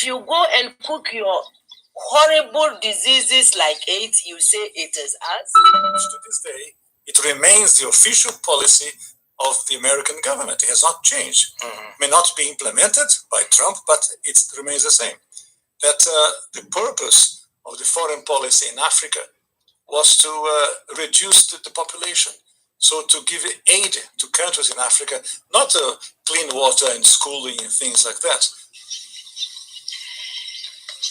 you go and cook your horrible diseases like AIDS, you say it is us. To this day, it remains the official policy of the American government. It has not changed. May not be implemented by Trump, but it remains the same. That the purpose of the foreign policy in Africa was to reduce the population. So to give aid to countries in Africa, not clean water and schooling and things like that.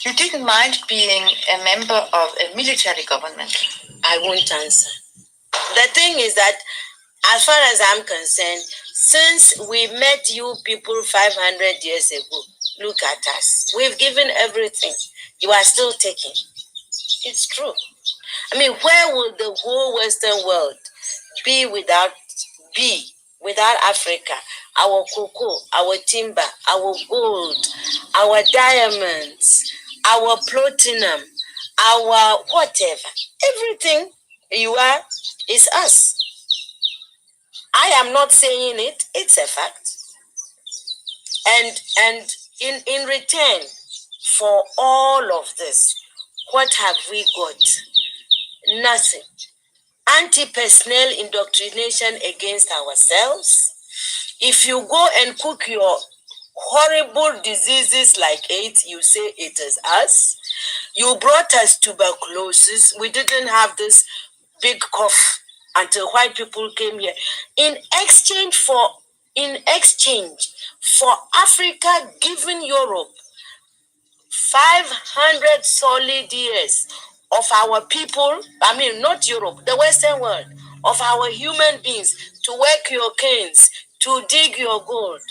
You didn't mind being a member of a military government. I won't answer. The thing is that, as far as I'm concerned, since we met you people 500 years ago, look at us. We've given everything. You are still taking. It's true. I mean, where would the whole Western world be without Africa? Our cocoa, our timber, our gold, our diamonds, our platinum, our whatever. Everything you are is us. I am not saying it, it's a fact. And in return for all of this, what have we got? Nothing. Anti-personnel indoctrination against ourselves. If you go and cook your horrible diseases like AIDS, you say it is us. You brought us tuberculosis. We didn't have this big cough until white people came here. In exchange for Africa giving Europe 500 solid years of our people, I mean, not Europe, the Western world, of our human beings to work your canes, to dig your gold,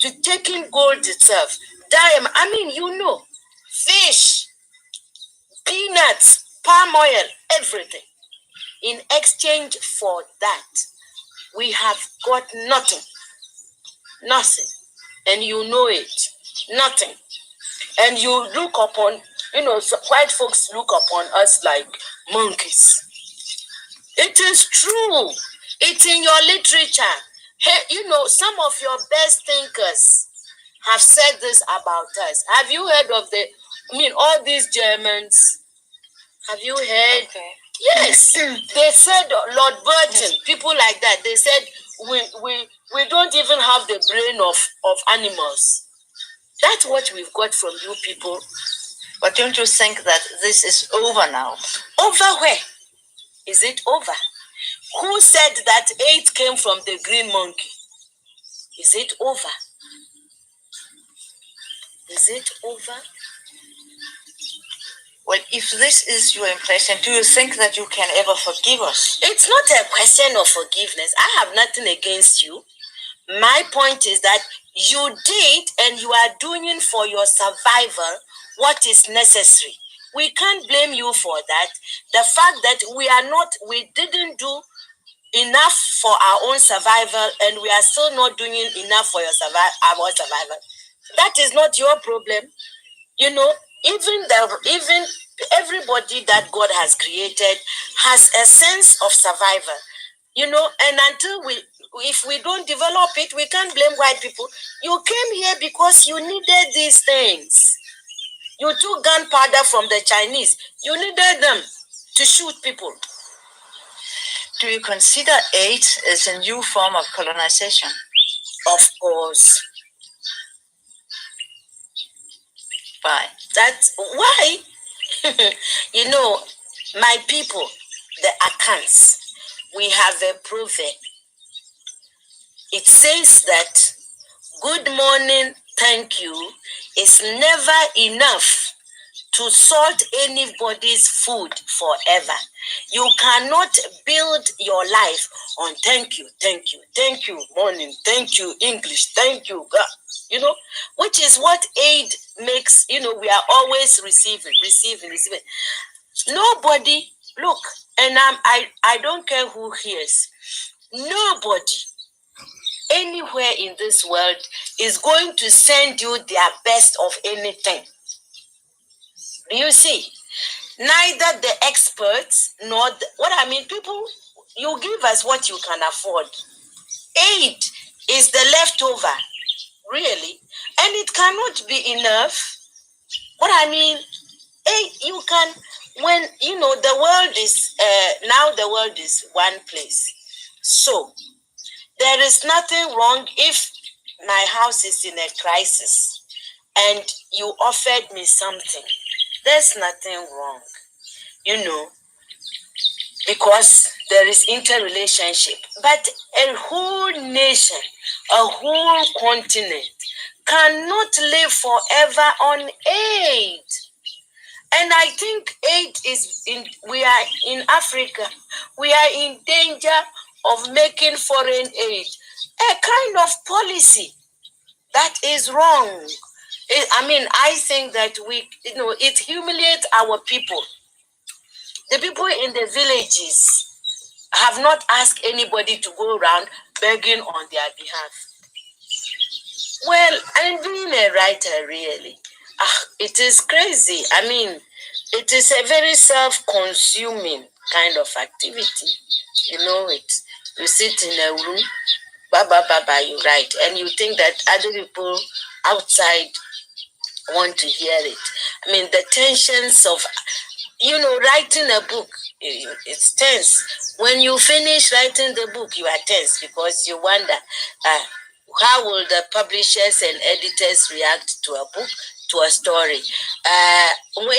to take in gold itself, diamond, I mean, you know, fish, peanuts, palm oil, everything. In exchange for that, we have got nothing. Nothing. And you know it. Nothing. And you look upon, so white folks look upon us like monkeys. It is true. It's in your literature. Hey, some of your best thinkers have said this about us. Have you heard of all these Germans? Have you heard? Okay. Yes. They said, Lord Burton, people like that, they said, we don't even have the brain of animals. That's what we've got from you people. But don't you think that this is over now? Over where? Is it over? Who said that AIDS came from the green monkey? Is it over? Is it over? Well, if this is your impression, do you think that you can ever forgive us? It's not a question of forgiveness. I have nothing against you. My point is that you did and you are doing for your survival what is necessary. We can't blame you for that. The fact that we didn't do enough for our own survival and we are still not doing enough for our survival, that is not your problem. Even everybody that God has created has a sense of survival, and until if we don't develop it, we can't blame white people. You came here because you needed these things. You took gunpowder from the Chinese. You needed them to shoot people. Do you consider AIDS as a new form of colonization? Of course. Why? That's why. My people, the Akans, we have a proverb. It says that good morning, thank you is never enough to salt anybody's food forever. You cannot build your life on thank you, morning, thank you, English, thank you, God. Which is what aid makes, we are always receiving. Nobody, look, and I don't care who hears, nobody anywhere in this world is going to send you their best of anything. Do you see? Neither the experts nor people, you give us what you can afford. Aid is the leftover, really, and it cannot be enough. What I mean, you can, when you know the world is now the world is one place. So there is nothing wrong if my house is in a crisis and you offered me something. There's nothing wrong, you know, because there is interrelationship. But a whole nation, a whole continent cannot live forever on aid. And I think aid is in, we are in Africa, we are in danger of making foreign aid a kind of policy that is wrong. I mean, I think that it humiliates our people. The people in the villages have not asked anybody to go around begging on their behalf. Well, I'm being a writer, really. It is crazy. I mean, it is a very self-consuming kind of activity. You know it. You sit in a room, you write, and you think that other people outside want to hear it. I mean, the tensions of, writing a book, it's tense. When you finish writing the book, you are tense because you wonder, how will the publishers and editors react to a book, to a story?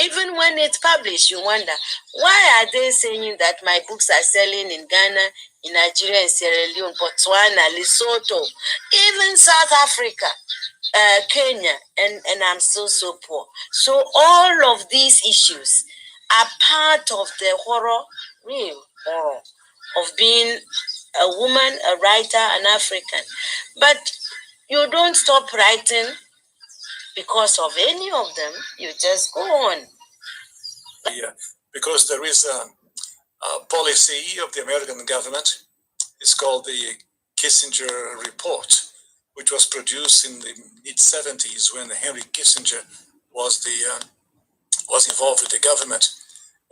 Even when it's published, you wonder, why are they saying that my books are selling in Ghana, in Nigeria, in Sierra Leone, Botswana, Lesotho, even South Africa, Kenya, and I'm so poor. So all of these issues are part of the real horror of being a woman, a writer, an African. But you don't stop writing because of any of them. You just go on. Yeah, because there is a policy of the American government. It's called the Kissinger Report, which was produced in the mid-70s when Henry Kissinger was involved with the government.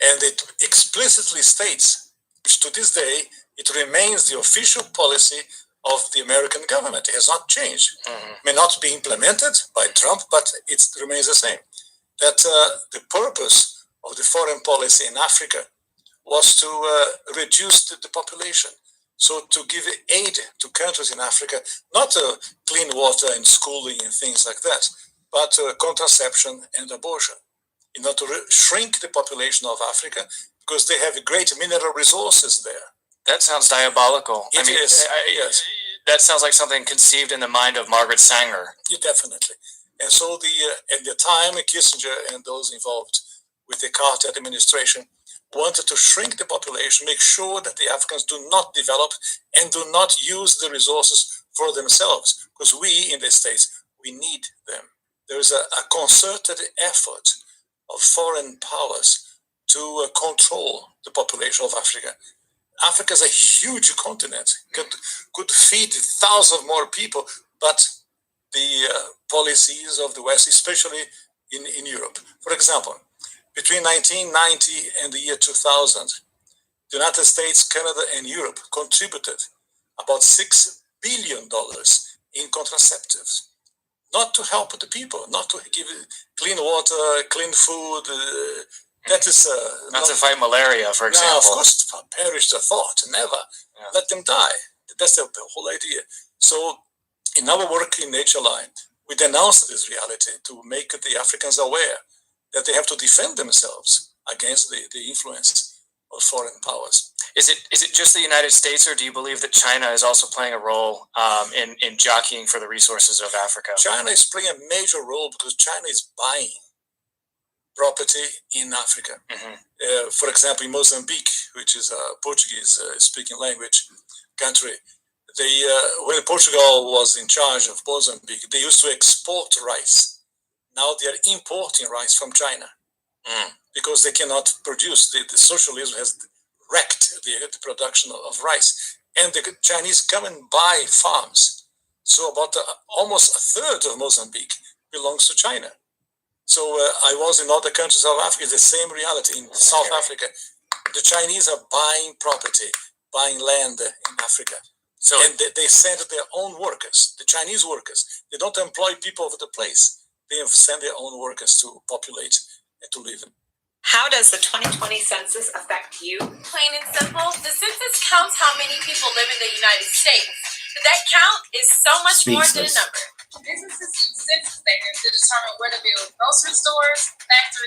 And it explicitly states, which to this day, it remains the official policy of the American government. It has not changed. May not be implemented by Trump, but it remains the same. That the purpose of the foreign policy in Africa was to reduce the population. So to give aid to countries in Africa, not clean water and schooling and things like that, but contraception and abortion, in order to shrink the population of Africa, because they have great mineral resources there. That sounds diabolical. Yes. That sounds like something conceived in the mind of Margaret Sanger. Yeah, definitely. And so at the time, Kissinger and those involved with the Carter administration wanted to shrink the population, make sure that the Africans do not develop and do not use the resources for themselves, because we in the States, we need them. There is a concerted effort of foreign powers to control the population of Africa. Africa is a huge continent, could feed thousands more people, but the policies of the West, especially in Europe. For example, between 1990 and the year 2000, the United States, Canada, and Europe contributed about $6 billion in contraceptives. Not to help the people, not to give clean water, clean food. That is not to fight malaria, for example. No, of course, perish the thought. Never. Yeah. Let them die. That's the whole idea. So, in our work in Nature Line, we denounce this reality to make the Africans aware that they have to defend themselves against the influence of foreign powers. Is it just the United States, or do you believe that China is also playing a role in jockeying for the resources of Africa? China is playing a major role because China is buying property in Africa. Mm-hmm. For example, in Mozambique, which is a Portuguese-speaking language country, when Portugal was in charge of Mozambique, they used to export rice. Now they are importing rice from China because they cannot produce. The socialism has wrecked the production of rice. And the Chinese come and buy farms. So about almost a third of Mozambique belongs to China. So I was in other countries of Africa, the same reality. In South Africa, the Chinese are buying property, buying land in Africa. And they send their own workers, the Chinese workers. They don't employ people of the place. they send their own workers to populate and to live. How does the 2020 census affect you? Plain and simple, the census counts how many people live in the United States. But that count is so much more than a number. Businesses use census data to determine where to build grocery stores, factories,